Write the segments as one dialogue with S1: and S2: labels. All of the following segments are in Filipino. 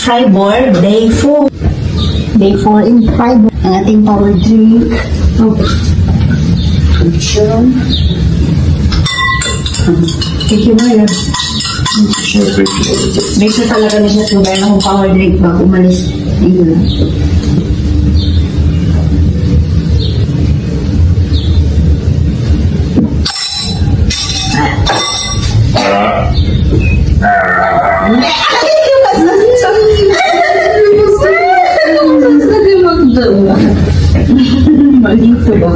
S1: Freiburg, day 4. Day 4 in Freiburg. Ang ating power drink. Sure. Thank you, Maya. Make sure talaga niya siya meron akong power drink bago umalis. Ayun. Malito ba?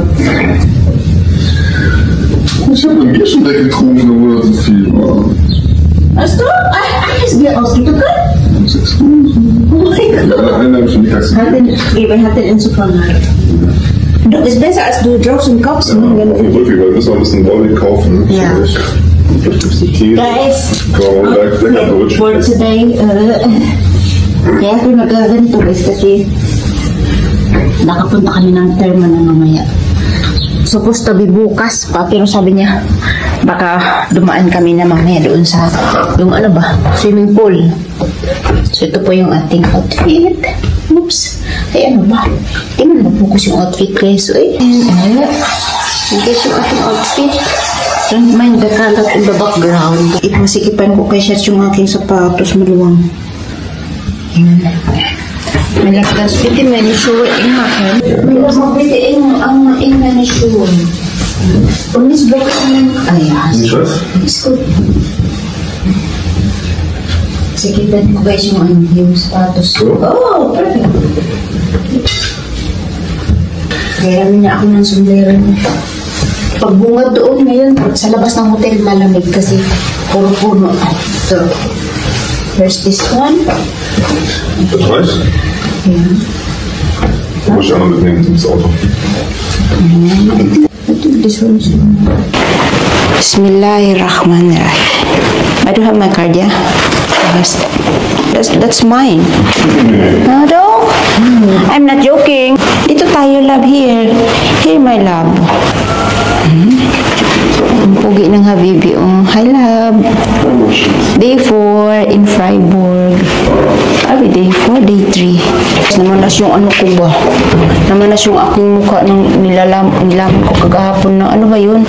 S2: Ich habe ein Bierchen weggetrunken, obwohl das so viel war.
S1: Hast du? Eines Bier ausgedrückt?
S2: 6 Stunden.
S1: Oh mein Gott.
S2: Eine habe ich schon die Kasse.
S1: Wir hatten in Supermarkt. Das ist besser als du draufst und kaufst.
S2: Ja, wirklich, weil wir müssen auch ein bisschen Wolle kaufen.
S1: Ja.
S2: Vielleicht gibt's die Käse.
S1: Guys,
S2: Lecker Deutsch.
S1: for today, kaya ako nag-ganito guys kasi nakapunta kami ng terma na mamaya. Supposed to be bukas pa, pero sabi niya baka dumaan kami na mamaya doon sa yung ano ba, swimming pool. So ito po yung ating outfit. Oops, ay ano ba, tingnan na focus yung outfit guys. So yung guys yung ating outfit. Don't mind the color in the background. Masikipan ko kay Shet yung aking sapatos maluwang. May lakas piti manisure in akin. May lakas piti ang manisure. Unis ba ko ng ayas? It's good. Sikipan ko guys yung sapatos. Oh, perfect. Kaya niya ako ng sombrero niya. Pagbungad doon ngayon, sa labas ng hotel malamig kasi puro puno. So, first this one.
S2: Das reicht?
S1: Ja.
S2: Da muss ich auch noch mitnehmen ins Auto.
S1: I think this one is Bismillahirrahmanirrahim. I do have my card, yeah? Yes. That's mine. No? I'm not joking. Dito tayo, love, here. Here, my love. Ang pugi ng Habibi. Oh, hi, love. Day 4 in Freiburg. Day 4, day 3. Namanas yung ano ko ba? Namanas yung aking mukha nung nilaman ko kagahapon na ano ba yun?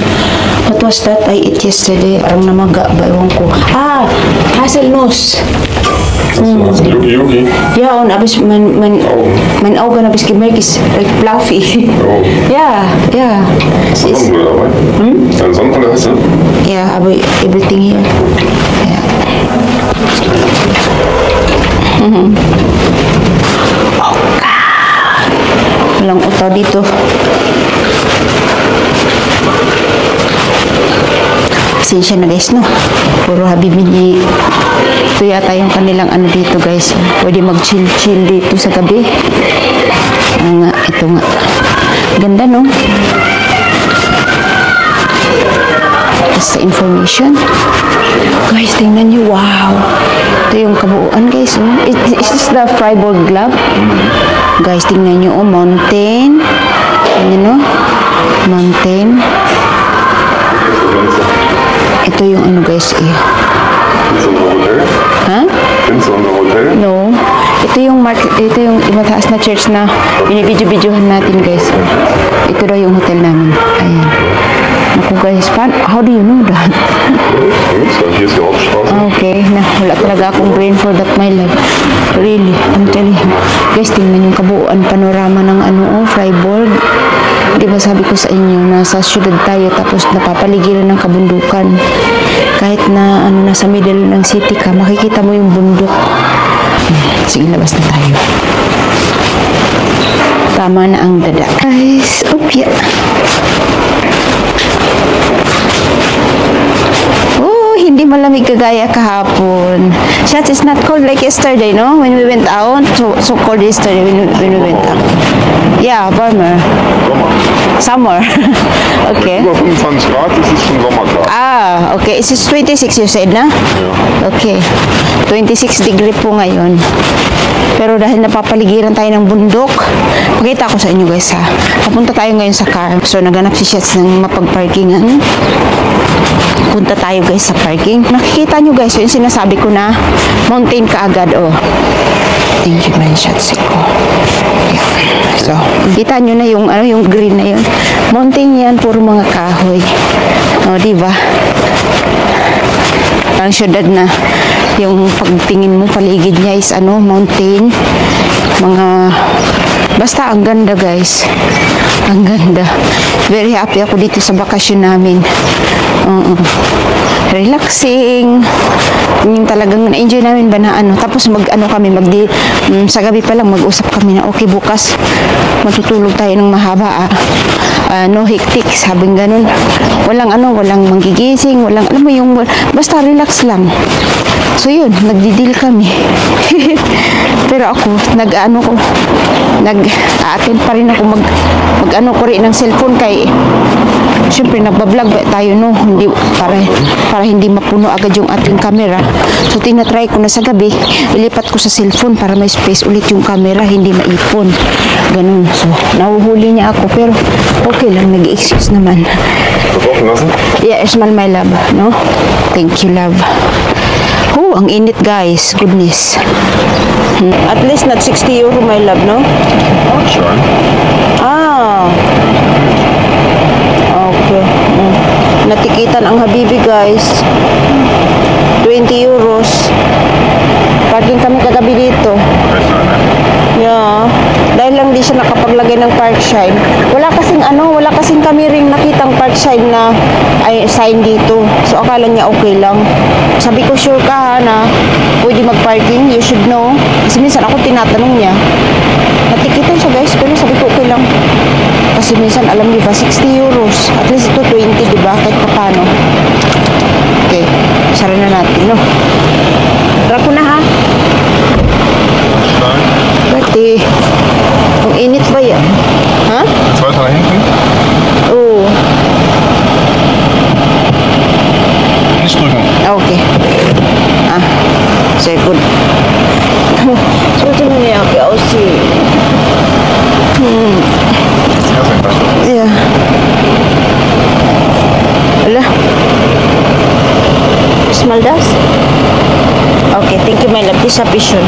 S1: What was that I ate yesterday? Parang namaga ba? Ewan ko. Haselnuss.
S2: Yuki.
S1: Ja, und aber mein Auge habe ich gemerkt, ist like fluffy.
S2: Oh.
S1: Ja.
S2: Sonnenbrille dabei? Eine Sonnenbrille hast du?
S1: Ja, aber everything here. Ja. Walang utaw dito. Pasensya na guys, no? Puro Habibi ni... Ito yata yung kanilang ano dito guys. Pwede mag-chill dito sa gabi. Ito nga. Ganda, no? Basta information. Guys, tingnan nyo. Wow! Ito yung kabuuan guys. Oh. Is this the Freiburg Club? Guys, tingnan nyo. Oh, mountain. Ano, no? Mountain. Ito yung ano guys eh. Ha? No. Ito yung mataas na church na binibidyo-bidyohan natin guys. Ito daw yung hotel namin. Ayan. Naku guys, how do you know that? Okay, wala talaga akong brain for that, my love. Really, I'm telling you. Guys, tingnan yung kabuuan panorama ng Freiburg. Diba sabi ko sa inyo, nasa syudad tayo tapos napapaligiran ng kabundukan. Kahit na nasa middle ng city ka, makikita mo yung bundok. Sige, labas na tayo. Tama na ang dada. Guys, opya. Hindi malamig kagaya kahapon. Shots, it's not cold like yesterday, no? When we went out, so cold yesterday when we went out. Yeah, warmer. Summer. Okay.
S2: Über 25 Grad, das ist schon Sommertag.
S1: Okay. It's 26 you said, na?
S2: Yeah.
S1: Okay. 26 degree po ngayon. Pero dahil napapaligiran tayo ng bundok, pakita ko sa inyo guys ha. Papunta tayo ngayon sa car. So naganap si Shots ng mapag-parkingan. Punta tayo guys sa parking. Nakikita nyo guys, yung sinasabi ko na mountain kaagad, oh. Thank you man, Shatsiko. Yeah. So, kita nyo na yung, yung green na yun. Mountain yan, puro mga kahoy. O, diba? Ang syudad na yung pagtingin mo paligid niya is mountain. Mga basta ang ganda, guys. Ang ganda. Very happy ako dito sa bakasyon namin. Relaxing. Yung talagang na-enjoy namin ba na tapos kami sa gabi pa lang mag-usap kami na okay, bukas matutulog tayo ng mahaba. No hectic, sabing ganun. Walang walang manggigising, walang alam mo yung basta relax lang. So yun, nagdi-deal kami. Pero ako, nag-a-attend pa rin ako ko rin ng cellphone kay syempre nagbablog tayo hindi para hindi mapuno agad yung ating camera. So tinatry ko na sa gabi, ilipat ko sa cellphone para may space ulit yung camera, hindi maipon. Ganun. So nahuhuli niya ako pero okay lang, nag-excuse naman. Yeah, smile my love, no? Thank you, love. Oh, ang init, guys. Goodness. At least not 60 euro, my love, no?
S2: Oh, sure.
S1: Okay. Natikitan ang Habibi, guys. 20 euros. Parking kami kagabi dito. Yeah. Dahil lang di siya nakapaglagay ng park sign. Wala kasing kami ring nakitang park sign na sign dito. So akala niya okay lang. Sabi ko, sure ka na pwede mag-parking? You should know. Kasi minsan ako tinatanong niya. Natikitan siya, guys, pero sabi ko okay lang. Kasi minsan alam niyo ba 60 euros. At least ito 20, di ba? Kahit paano. Okay. Sara na natin, no? Tara ko na, ha? Bati. Ang init ba yan? Ha?
S2: Weiter nach hinten?
S1: Oo.
S2: Nicht drücken.
S1: Okay. Sehr gut. Sollte man ja auch aussehen. Ja. Ala. Smell das? Okay, thank you, my love. This is sufficient.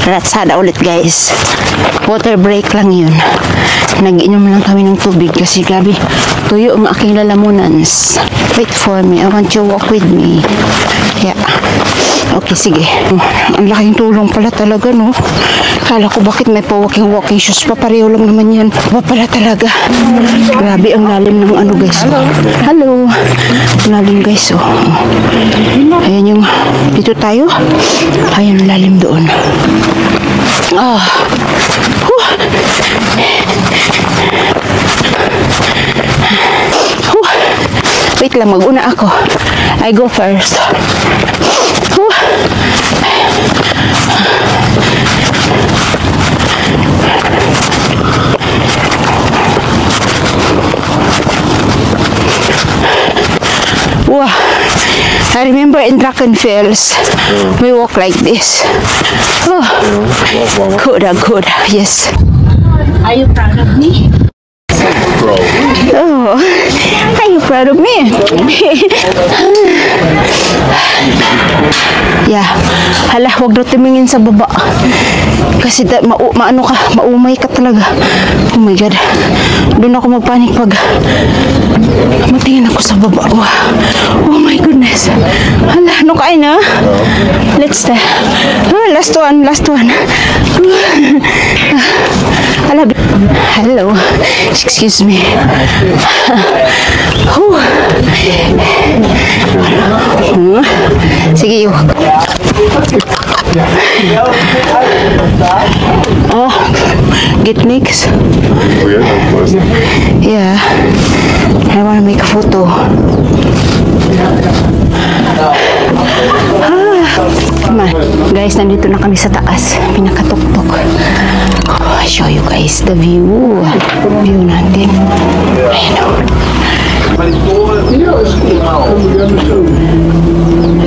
S1: Ratsada ulit, guys. Water break lang yun. Nag-inom lang kami ng tubig kasi grabe tuyo ang aking lalamunans. Wait for me. I want you to walk with me. Yeah. Okay, sige. Ang laking tulong pala talaga, no? Kala ko bakit may walking shoes pa. Pareho lang naman yan. Pa pala talaga. Grabe ang lalim ng guys. Hello. Lalim, guys. Ayan yung dito tayo. Ayan ang lalim doon. Wait lang, mag-una ako. I go first. Wow. I remember in Drachenfels, we walk like this. Oh, good, yes. Are you proud of me?
S2: Bro.
S1: Oh, are you proud of me? Yeah. Hala, huwag daw tumingin sa baba. Kasi maano ka, maumay ka talaga. Oh my God. Doon ako magpanik pag matingin ako sa baba. Wow. Oh my goodness. Hala, ano kain na? Let's start. Last one. Hala, hello. Excuse me. Sige, yuk. Oh, get next. Yeah, I want to make a photo. Come on. Guys, nandito na kami sa taas. Pinakatuktok. Oh, I'll show you guys the view. View natin. Ayan o.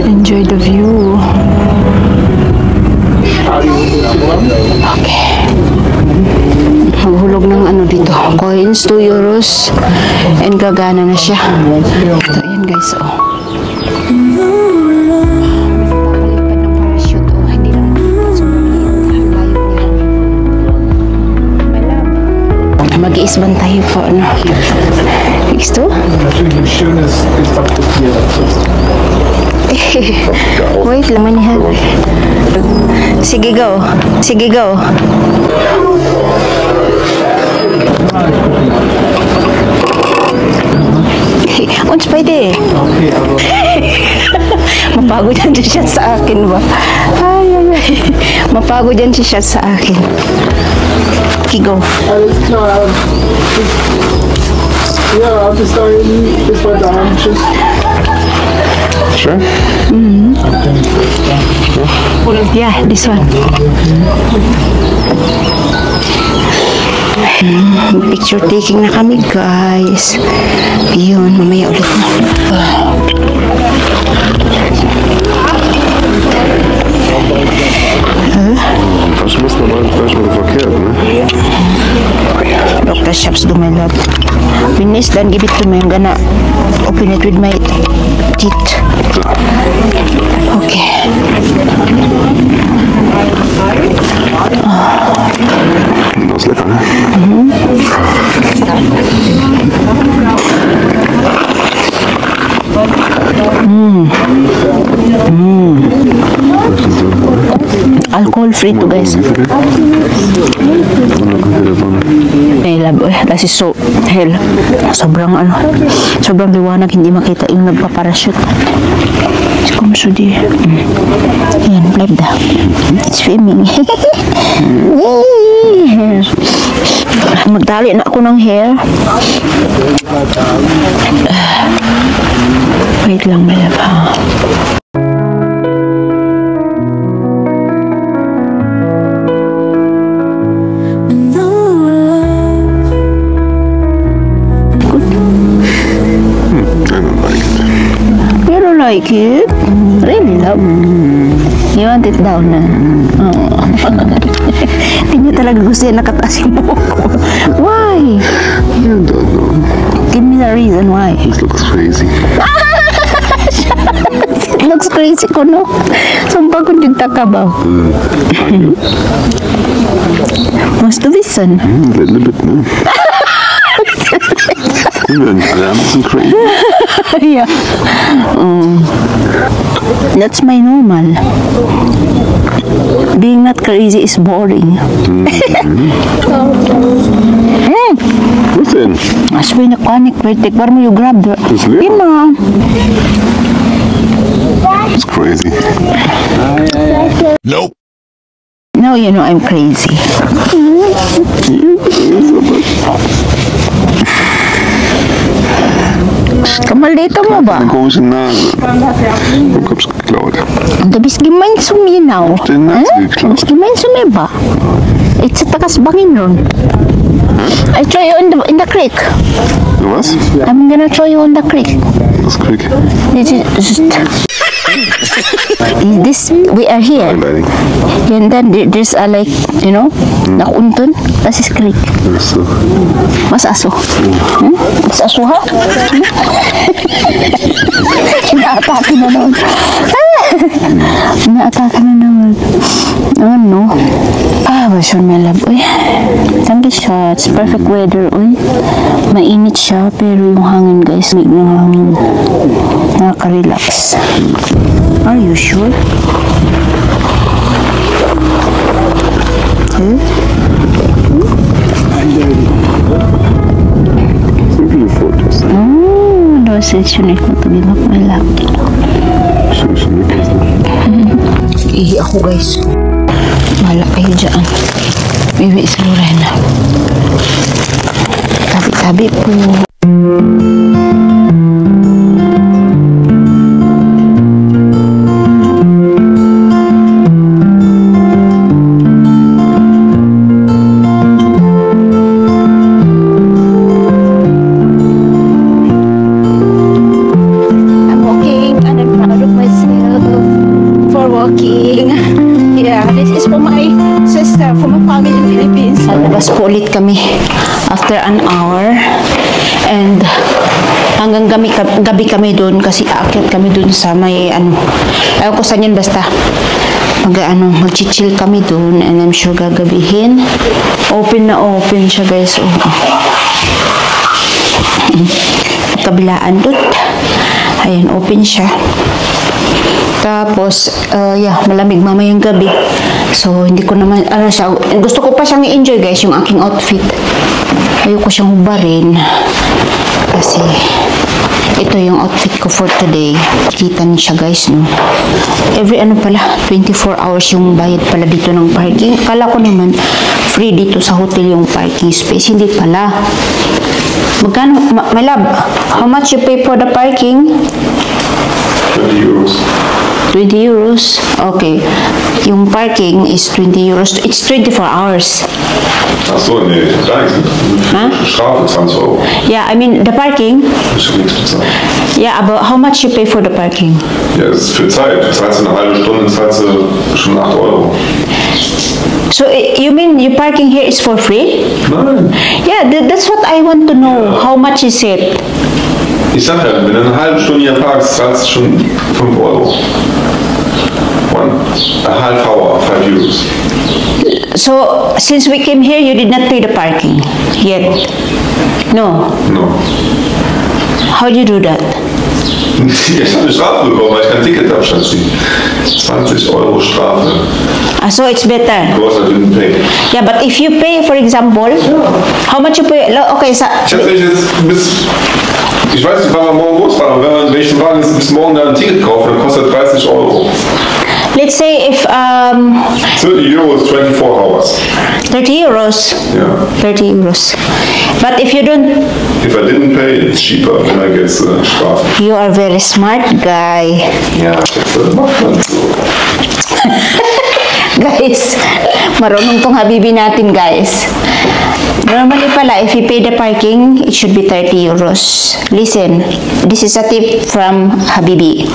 S1: Enjoy the view. Okay. Maghulog ng ano dito. Coins, 2 euros. And gagana na siya. So, ayan guys, oh. Mag-iisban tayo po, ano? Gusto? Wait, laman niya. Sige, go. Uns pwede. Mapagod yan siya sa akin ba? Ay. Mapagod yan siya sa akin. Okay, go.
S3: Ja, bis dahin, bis heute Abend. Tschüss.
S2: Sure?
S1: Yeah, this one. Picture taking na kami, guys. Yun, mamaya ulit na.
S2: Das muss normalerweise schon verkehrt, ne?
S1: Dr. Shops do my love. Finish, then give it to me. I'm gonna open it with my teeth. Okay.
S2: Das ist lecker, ne?
S1: Alcohol free to, guys. Kasi so hell, sobrang liwanag, hindi makita yung nagpa-parachute. Sudi. Yan, live da. It's filming. Magdali na ako ng hair. Wait lang, my love, ha? Like it? Really, love? You want it down na? Oh. Hindi nyo talaga gusto yan nakataas yung buhok ko. Why?
S2: I don't know.
S1: Give me the reason why.
S2: This looks crazy.
S1: It looks crazy ko, no? Sumpah ko yung takabaw. Must do listen.
S2: A little bit, no? I'm crazy.
S1: Yeah. That's my normal. Being not crazy is boring.
S2: Listen.
S1: Asway na kanik, pwede. Para mo you grab the... Ima.
S2: It's crazy. Nope.
S1: Now you know I'm crazy. Kamalito mo ba?
S2: Eine komische Nase. Ich hab's geklaut.
S1: Da bist gemein zu mir now.
S2: Den Nase geklaut.
S1: Bist gemein zu mir ba? It's sa takas bangin ron. I try you in the creek.
S2: Was?
S1: I'm gonna throw you on the creek.
S2: Das Krieg.
S1: This we are here.
S2: Einleitung.
S1: And then there's a like, you know, nakuntun. Das ist creek.
S2: So.
S1: Mas aso. Mas aso ha? Inaatake na naman. Inaatake na naman. Ano? Basyon my love. Uy. Tanggi siya. It's perfect weather. Uy. Mainit siya. Pero yung hangin guys, may hangin. Nakaka-relax. Are you sure?
S2: So viele Fotos.
S1: Those section ko to give up my love.
S2: Schön gewesen.
S1: Ihi ako guys. Mahala kayo dyan. Bibi si Lorena. Tabi-tabi po. I'm walking and I'm proud of myself for walking. Yeah, this is for my sister, for my family in Philippines. Labas po ulit kami after an hour and hanggang gabi kami doon kasi aakyat kami doon sa may ayaw ko saan yun basta mag-chill kami doon and I'm sure gagabihin. Open na open siya guys. Kabilaan doon. Ayan, open siya. Tapos, malamig mamayang gabi. So, hindi ko naman, gusto ko pa siyang i-enjoy guys, yung aking outfit. Ayoko siyang hubarin. Kasi, ito yung outfit ko for today. Kita niyo siya guys, no? Every 24 hours yung bayad pala dito ng parking. Kala ko naman, free dito sa hotel yung parking space. Hindi pala. Magkano, my love, how much you pay for the parking?
S2: 20 euros.
S1: 20 euros. Okay. Yung parking is 20 euros. It's 24 hours.
S2: Ach so, nee, gar nichts. Strafe 20 Euro.
S1: Yeah, I mean, the parking.
S2: Ich habe nichts bezahlt.
S1: Yeah, aber how much you pay for the parking?
S2: Ja, das ist für Zeit. Du zahlst eine halbe Stunde, zahlst du schon 8 Euro.
S1: So, you mean your parking here is for free?
S2: Nein.
S1: Yeah, that's what I want to know. How much is it?
S2: Ich sag ja, wenn du eine halbe Stunde hier parkst, zahlst du schon 5 Euro. A half hour, 5 euros.
S1: So, since we came here, you did not pay the parking yet? No.
S2: No.
S1: How do you do that?
S2: Ich habe eine Strafe bekommen, weil ich kein Ticket habe, Schatzi. 20 Euro Strafe.
S1: So it's better.
S2: Because I didn't pay.
S1: Yeah, but if you pay, for example, how much you pay? Okay, so...
S2: Ich habe jetzt ich weiß nicht, wann wir morgen losfahren, aber wenn ich den Wagen bis morgen da ein Ticket kaufe, dann kostet 30 Euro.
S1: Let's say if
S2: 30 euros, 24 hours.
S1: 30 euros.
S2: Yeah.
S1: 30 euros. But if you don't...
S2: If I didn't pay, it's cheaper when I get Strafe.
S1: You are very smart guy.
S2: Ja, das macht man so.
S1: Guys, marunong tong Habibi natin guys. Normally pala, if you pay the parking, it should be 30 euros. Listen, this is a tip from Habibi.